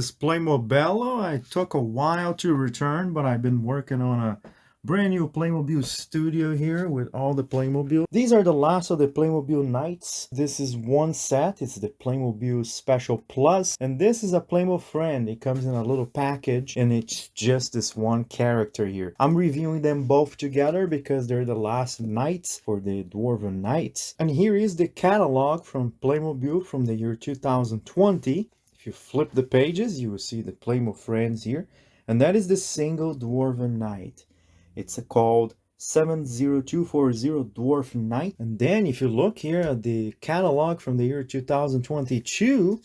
is PlaymoBello. I took a while to return, but I've been working on a brand new Playmobil studio here with all the Playmobil. These are the last of the Playmobil Knights. This is one set. It's the Playmobil Special Plus. And this is a Playmo-friend. It comes in a little package and it's just this one character here. I'm reviewing them both together because they're the last Knights for the Dwarven Knights. And here is the catalog from Playmobil from the year 2020. If you flip the pages, you will see the Playmo-friends here. And that is the single Dwarven Knight. It's called 70240 Dwarf Knight. And then if you look here at the catalog from the year 2022,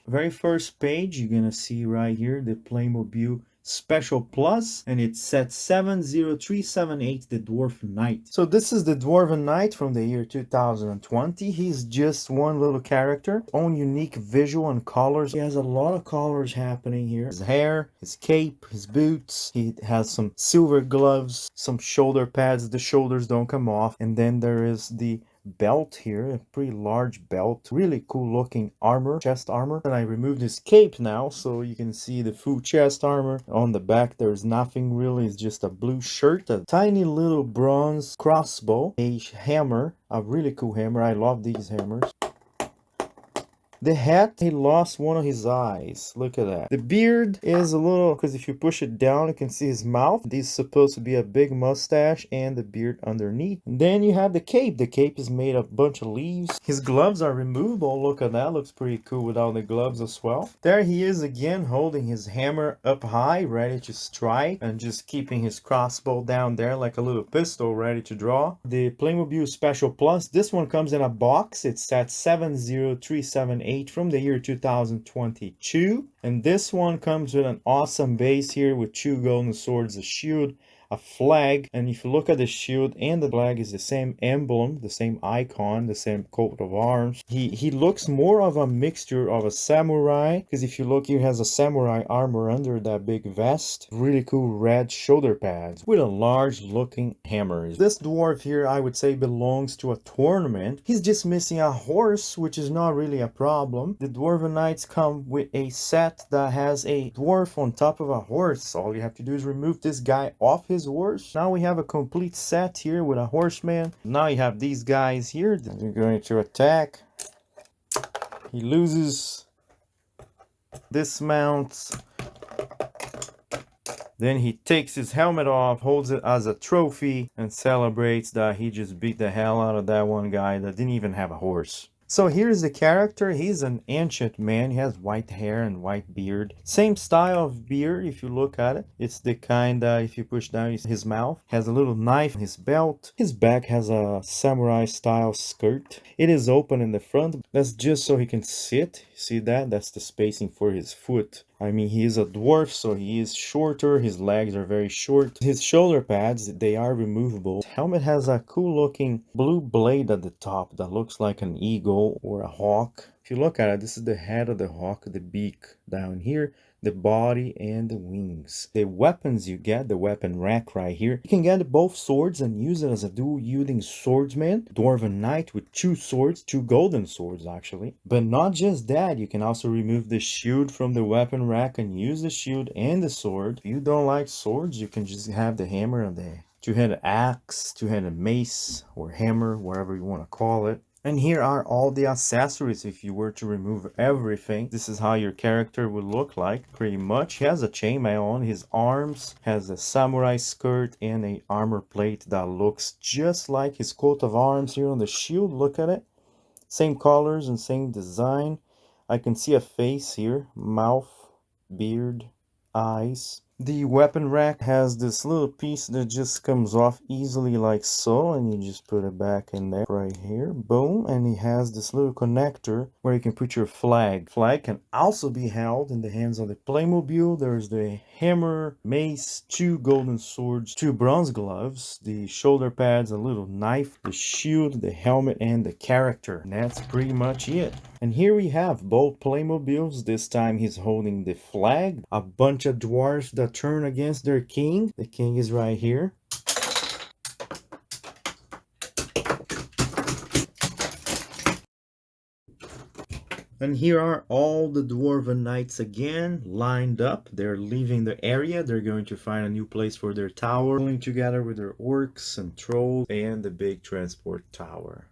very first page, you're going to see right here the Playmobil Special Plus, and it's set 70378, the Dwarf Knight. So this is the Dwarven Knight from the year 2020. He's just one little character, own unique visual and colors. He has a lot of colors happening here. His hair, his cape, his boots. He has some silver gloves, some shoulder pads. The shoulders don't come off. And then there is the belt here, a pretty large belt, really cool looking armor, chest armor. And I removed his cape now so you can see the full chest armor. On the back there's nothing really, it's just a blue shirt, a tiny little bronze crossbow, a hammer, a really cool hammer. I love these hammers. The hat, he lost one of his eyes. Look at that. The beard is a little, because if you push it down, you can see his mouth. This is supposed to be a big mustache and the beard underneath. And then you have the cape. The cape is made of a bunch of leaves. His gloves are removable. Look at that. Looks pretty cool without the gloves as well. There he is again, holding his hammer up high, ready to strike, and just keeping his crossbow down there like a little pistol ready to draw. The Playmobil Special Plus, this one comes in a box. It's at 70378 from the year 2022, and this one comes with an awesome base here with 2 golden swords, a shield, a flag. And if you look at the shield and the flag, is the same emblem, the same icon, the same coat of arms. He looks more of a mixture of a samurai, because if you look, he has a samurai armor under that big vest. Really cool red shoulder pads with a large looking hammer. This dwarf here, I would say, belongs to a tournament. He's just missing a horse, which is not really a problem. The Dwarven Knights come with a set that has a dwarf on top of a horse. All you have to do is remove this guy off his horse. Now we have a complete set here with a horseman. Now you have these guys here. They're going to attack. He loses, dismounts. Then he takes his helmet off, holds it as a trophy, and celebrates that he just beat the hell out of that one guy that didn't even have a horse. So here's the character. He's an ancient man. He has white hair and white beard. Same style of beard if you look at it. It's the kind that if you push down his mouth. Has a little knife in his belt. His back has a samurai style skirt. It is open in the front. That's just so he can sit. See that? That's the spacing for his foot. I mean, he is a dwarf, so he is shorter. His legs are very short. His shoulder pads, they are removable. His helmet has a cool looking blue blade at the top that looks like an eagle or a hawk. If you look at it, this is the head of the hawk, the beak down here, the body and the wings. The weapons you get, the weapon rack right here, you can get both swords and use it as a dual-wielding swordsman. Dwarven Knight with 2 swords, 2 golden swords actually. But not just that, you can also remove the shield from the weapon rack and use the shield and the sword. If you don't like swords, you can just have the hammer and the 2-handed axe, 2-handed mace, or hammer, whatever you want to call it. And here are all the accessories. If you were to remove everything, this is how your character would look like, pretty much. He has a chainmail on his arms, has a samurai skirt and a armor plate that looks just like his coat of arms here on the shield. Look at it. Same colors and same design. I can see a face here, mouth, beard, eyes. The weapon rack has this little piece that just comes off easily like so, and you just put it back in there right here, boom. And it has this little connector where you can put your flag. Flag can also be held in the hands of the Playmobil. There's the hammer, mace, 2 golden swords, 2 bronze gloves, the shoulder pads, a little knife, the shield, the helmet, and the character. And that's pretty much it. And here we have both Playmobils. This time he's holding the flag. A bunch of dwarfs that turn against their king. The king is right here. And here are all the dwarven knights again, lined up. They're leaving the area. They're going to find a new place for their tower, pulling together with their orcs and trolls and the big transport tower.